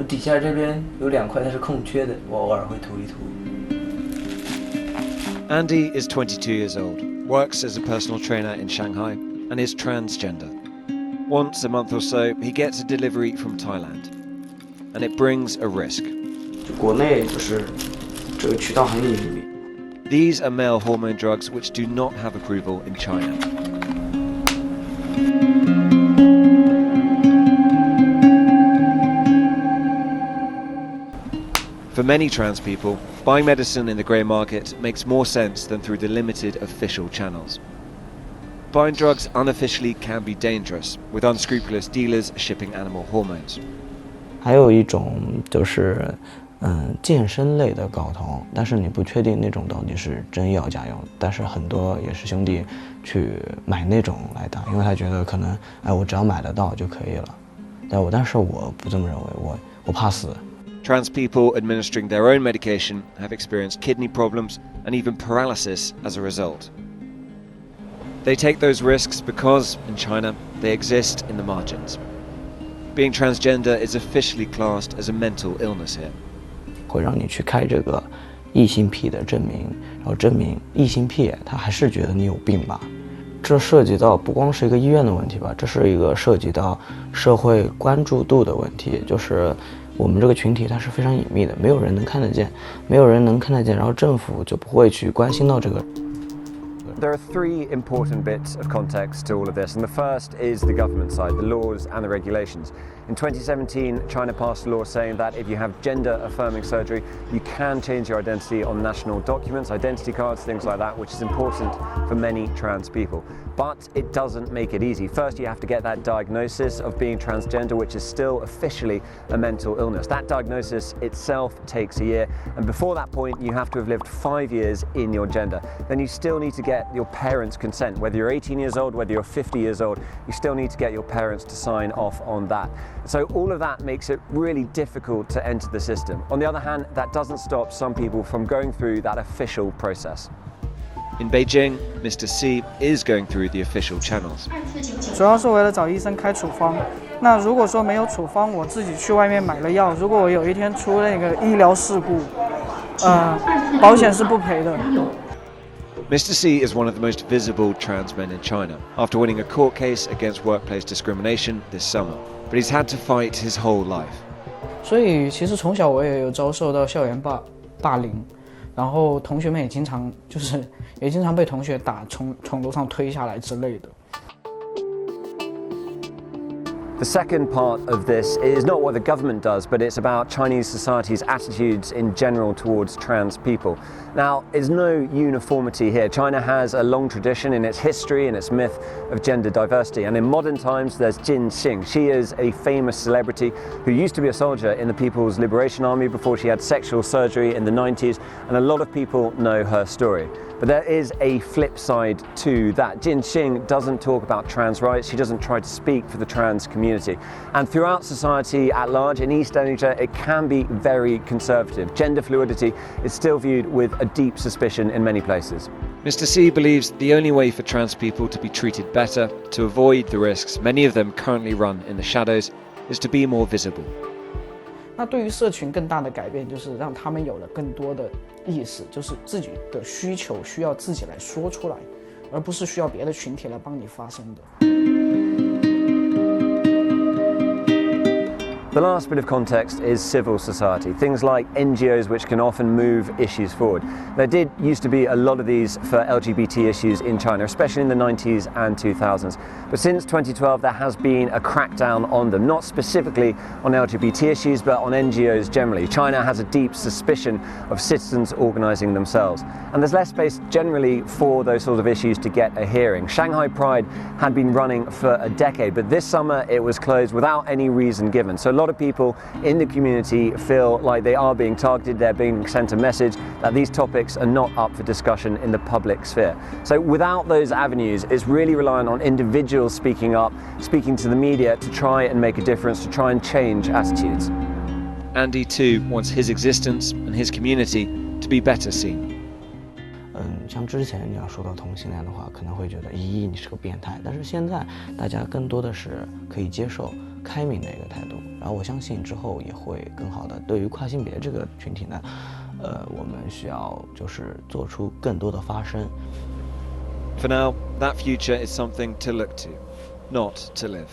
底下这边有2块它是空缺的，我偶尔会涂一涂。Andy is 22 years old, works as a personal trainer in Shanghai, and is transgender. Once a month or so, he gets a delivery from Thailand, and it brings a risk. 国内就是这个渠道很隐蔽。These are male hormone drugs which do not have approval in China. For many trans people, buying medicine in the grey market makes more sense than through the limited official channels. Buying drugs unofficially can be dangerous, with unscrupulous dealers shipping animal hormones. 还有一种就是健身类的睾酮，但是你不确定那种到底是真药假药，但是很多也是兄弟去买那种来打，因为他觉得可能我只要买得到就可以了。但是我不这么认为，我怕死。Trans people administering their own medication have experienced kidney problems and even paralysis as a result. They take those risks because, in China, they exist in the margins. Being transgender is officially classed as a mental illness here. 会让你去开这个异性癖的证明，然后证明异性癖他还是觉得你有病吧。这涉及到不光是一个医院的问题吧，这是一个涉及到社会关注度的问题，就是我们这个群体它是非常隐秘的，没有人能看得见，然后政府就不会去关心到这个。There are three important bits of context to all of this, and the first is the government side, the laws and the regulations. In 2017, China passed a law saying that if you have gender-affirming surgery, you can change your identity on national documents, identity cards, things like that, which is important for many trans people. But it doesn't make it easy. First, you have to get that diagnosis of being transgender, which is still officially a mental illness. That diagnosis itself takes a year, and before that point, you have to have lived 5 years in your gender. Then you still need to get your parents' consent. Whether you're 18 years old, whether you're 50 years old, you still need to get your parents to sign off on that. So all of that makes it really difficult to enter the system. On the other hand, that doesn't stop some people from going through that official process. In Beijing, Mr. C is going through the official channels. 主要是为了找医生开处方。那如果说没有处方，我自己去外面买了药，如果我有一天出那个医疗事故，保险是不赔的。Mr. C is one of the most visible trans men in China, after winning a court case against workplace discrimination this summer. But he's had to fight his whole life. 所以其实从小我也有遭受到校园霸凌，然后同学们也经常被同学打，从楼上推下来之类的。The second part of this is not what the government does, but it's about Chinese society's attitudes in general towards trans people. Now, there's no uniformity here. China has a long tradition in its history and its myth of gender diversity. And in modern times, there's Jin Xing. She is a famous celebrity who used to be a soldier in the People's Liberation Army before she had sexual surgery in the 90s. And a lot of people know her story. But there is a flip side to that. Jin Xing doesn't talk about trans rights. She doesn't try to speak for the trans community. And throughout society at large, in East Asia, it can be very conservative. Gender fluidity is still viewed with a deep suspicion in many places. Mr. C believes the only way for trans people to be treated better, to avoid the risks many of them currently run in the shadows, is to be more visible. 那对于社群更大的改变，就是让他们有了更多的意识，就是自己的需求需要自己来说出来，而不是需要别的群体来帮你发声的。The last bit of context is civil society, things like NGOs which can often move issues forward. There did used to be a lot of these for LGBT issues in China, especially in the 90s and 2000s. But since 2012 there has been a crackdown on them, not specifically on LGBT issues but on NGOs generally. China has a deep suspicion of citizens organising themselves. And there's less space generally for those sorts of issues to get a hearing. Shanghai Pride had been running for a decade, but this summer it was closed without any reason given. So a lot of people in the community feel like they are being targeted, they're being sent a message that these topics are not up for discussion in the public sphere. So without those avenues, it's really reliant on individuals speaking up, speaking to the media to try and make a difference, to try and change attitudes. Andy too wants his existence and his community to be better seen. 像之前你要说到同性恋的话，可能会觉得，咦，你是个变态。但是现在大家更多的是可以接受，开明的一个态度。然后我相信之后也会更好的。对于跨性别这个群体呢，我们需要就是做出更多的发声。For now, that future is something to look to, not to live.